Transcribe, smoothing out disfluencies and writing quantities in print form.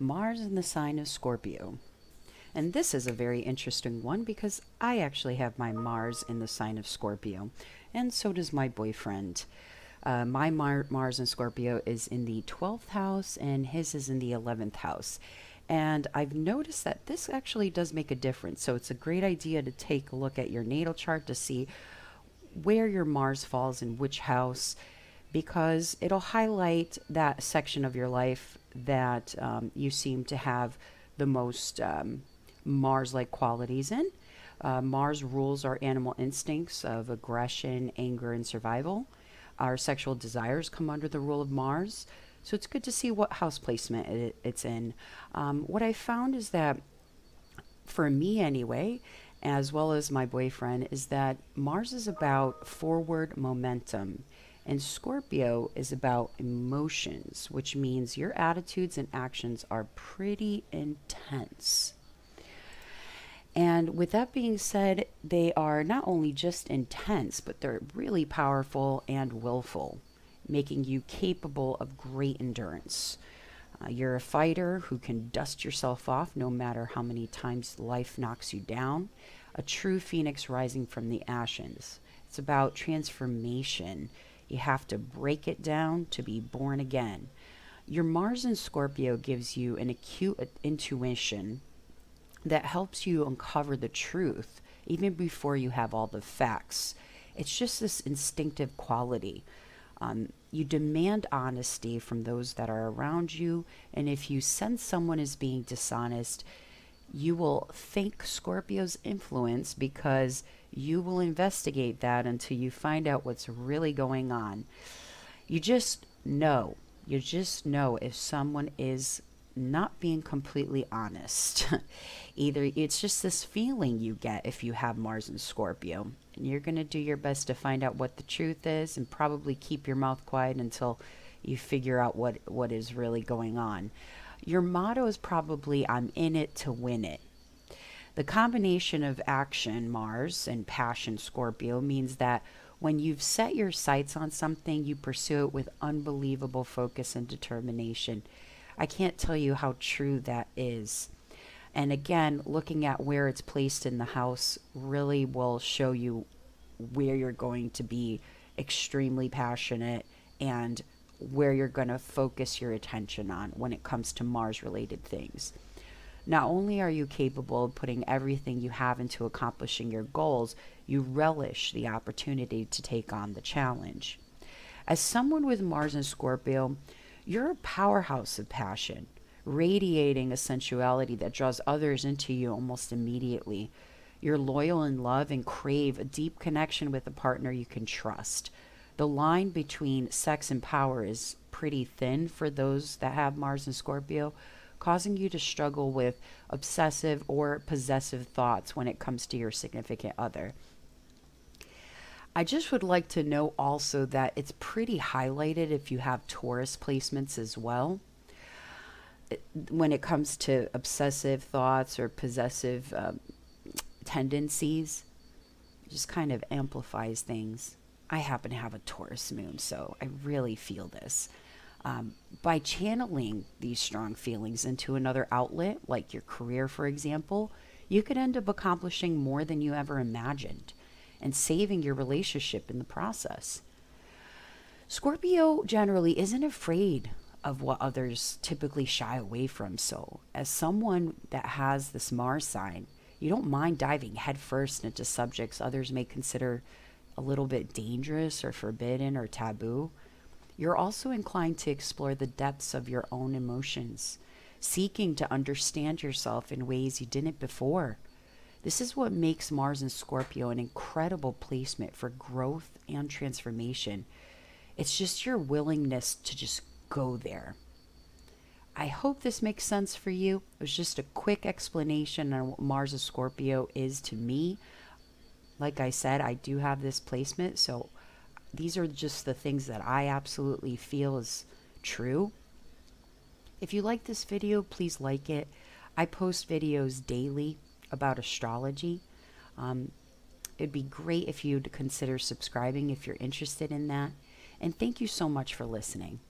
Mars in the sign of Scorpio. And this is a very interesting one because I actually have my Mars in the sign of Scorpio, and so does my boyfriend. My Mars in Scorpio is in the 12th house, and his is in the 11th house. And I've noticed that this actually does make a difference. So it's a great idea to take a look at your natal chart to see where your Mars falls in which house, because it'll highlight that section of your life that you seem to have the most Mars like qualities in. Mars rules our animal instincts of aggression, anger, and survival. Our sexual desires come under the rule of Mars. So it's good to see what house placement it's in. What I found is that, for me anyway, as well as my boyfriend, is that Mars is about forward momentum. And Scorpio is about emotions, which means your attitudes and actions are pretty intense. And with that being said, they are not only just intense, but they're really powerful and willful, making you capable of great endurance. You're a fighter who can dust yourself off no matter how many times life knocks you down, a true phoenix rising from the ashes. It's about transformation. You have to break it down to be born again. Your Mars in Scorpio gives you an acute intuition that helps you uncover the truth even before you have all the facts. It's just this instinctive quality. You demand honesty from those that are around you, and if you sense someone is being dishonest, you will thank Scorpio's influence because you will investigate that until you find out what's really going on. You just know. You just know if someone is not being completely honest. Either it's just this feeling you get if you have Mars in Scorpio. And you're going to do your best to find out what the truth is and probably keep your mouth quiet until you figure out what is really going on. Your motto is probably I'm in it to win it. The combination of action, Mars, and passion, Scorpio, means that when you've set your sights on something, you pursue it with unbelievable focus and determination. I can't tell you how true that is. And again, looking at where it's placed in the house really will show you where you're going to be extremely passionate and where you're going to focus your attention on when it comes to Mars related things. Not only are you capable of putting everything you have into accomplishing your goals, you relish the opportunity to take on the challenge. As someone with Mars and Scorpio, you're a powerhouse of passion, radiating a sensuality that draws others into you almost immediately. You're loyal in love and crave a deep connection with a partner you can trust. The line between sex and power is pretty thin for those that have Mars and Scorpio, causing you to struggle with obsessive or possessive thoughts when it comes to your significant other. I just would like to know also that it's pretty highlighted if you have Taurus placements as well. When it comes to obsessive thoughts or possessive tendencies, it just kind of amplifies things. I happen to have a Taurus moon, so I really feel this. By channeling these strong feelings into another outlet, like your career, for example, you could end up accomplishing more than you ever imagined and saving your relationship in the process. Scorpio generally isn't afraid of what others typically shy away from. So, as someone that has this Mars sign, you don't mind diving headfirst into subjects others may consider a little bit dangerous or forbidden or taboo. You're also inclined to explore the depths of your own emotions, seeking to understand yourself in ways you didn't before. This is what makes Mars and Scorpio an incredible placement for growth and transformation. It's just your willingness to just go there. I hope this makes sense for you. It was just a quick explanation on what Mars and Scorpio is to me. Like I said, I do have this placement, so these are just the things that I absolutely feel is true. If you like this video, please like it. I post videos daily about astrology. It'd be great if you'd consider subscribing if you're interested in that. And thank you so much for listening.